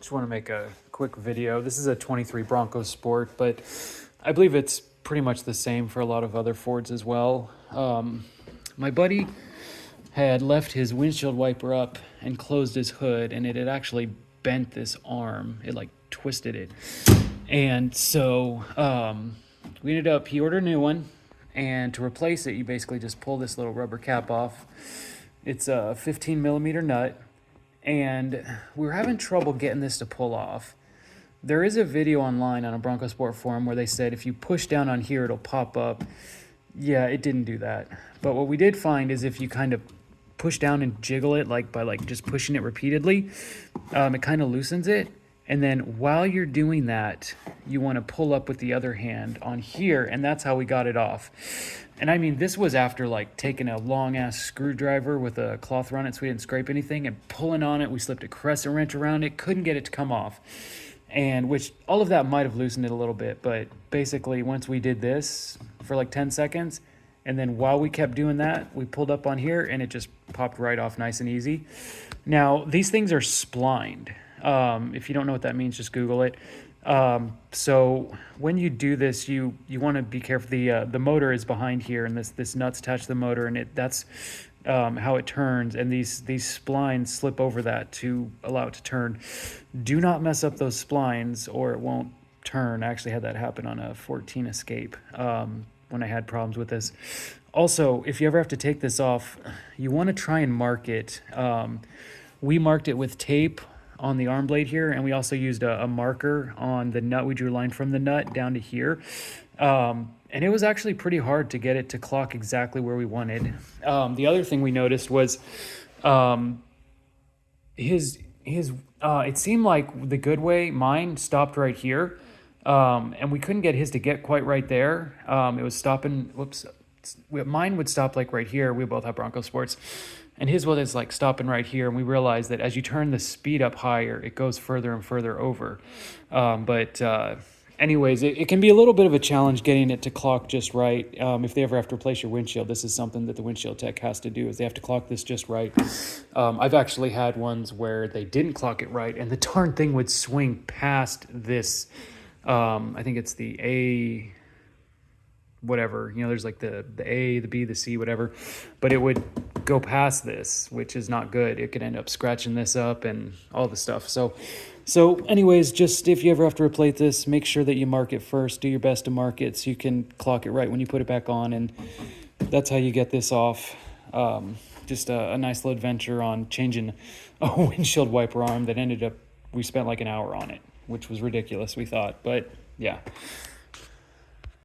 Just want to make a quick video. This is a 23 Bronco Sport, but I believe it's pretty much the same for a lot of other Fords as well. My buddy had left his windshield wiper up and closed his hood, and it had actually bent this arm. It like twisted it. And so we ended up, he ordered a new one, and to replace it, you basically just pull this little rubber cap off. It's a 15 millimeter nut, and we were having trouble getting this to pull off. There is a video online on a Bronco Sport forum where they said if you push down on here, it'll pop up. Yeah, it didn't do that. But what we did find is if you kind of push down and jiggle it, like by just pushing it repeatedly, it kind of loosens it. And then while you're doing that, you want to pull up with the other hand on here, and that's how we got it off. And I mean, this was after like taking a long ass screwdriver with a cloth around it so we didn't scrape anything, and pulling on it. We slipped a crescent wrench around it, couldn't get it to come off. And which all of that might have loosened it a little bit, but basically once we did this for like 10 seconds, and then while we kept doing that, we pulled up on here and it just popped right off nice and easy. Now, these things are splined. If you don't know what that means, just Google it. So when you do this, you want to be careful. The motor is behind here, and this nut's attached to the motor, and that's how it turns. And these splines slip over that to allow it to turn. Do not mess up those splines, or it won't turn. I actually had that happen on a 14 Escape when I had problems with this. Also, if you ever have to take this off, you want to try and mark it. We marked it with tape on the arm blade here, and we also used a marker on the nut. We drew a line from the nut down to here, and it was actually pretty hard to get it to clock exactly where we wanted. The other thing we noticed was it seemed like the good way, mine stopped right here, and we couldn't get his to get quite right there. It was stopping, mine would stop like right here. We both have Bronco Sports. And his was like stopping right here, and we realized that as you turn the speed up higher, it goes further and further over. Anyways, it can be a little bit of a challenge getting it to clock just right. If they ever have to replace your windshield, this is something that the windshield tech has to do, is they have to clock this just right. I've actually had ones where they didn't clock it right, and the darn thing would swing past this. I think it's the A, whatever, there's like the A, the B, the C, whatever, but it would go past this, which is not good. It could end up scratching this up and all the stuff. So anyways, just if you ever have to replace this, make sure that you mark it first. Do your best to mark it so you can clock it right when you put it back on, and that's how you get this off. Just a nice little adventure on changing a windshield wiper arm that ended up, we spent like an hour on it, which was ridiculous, we thought, but yeah.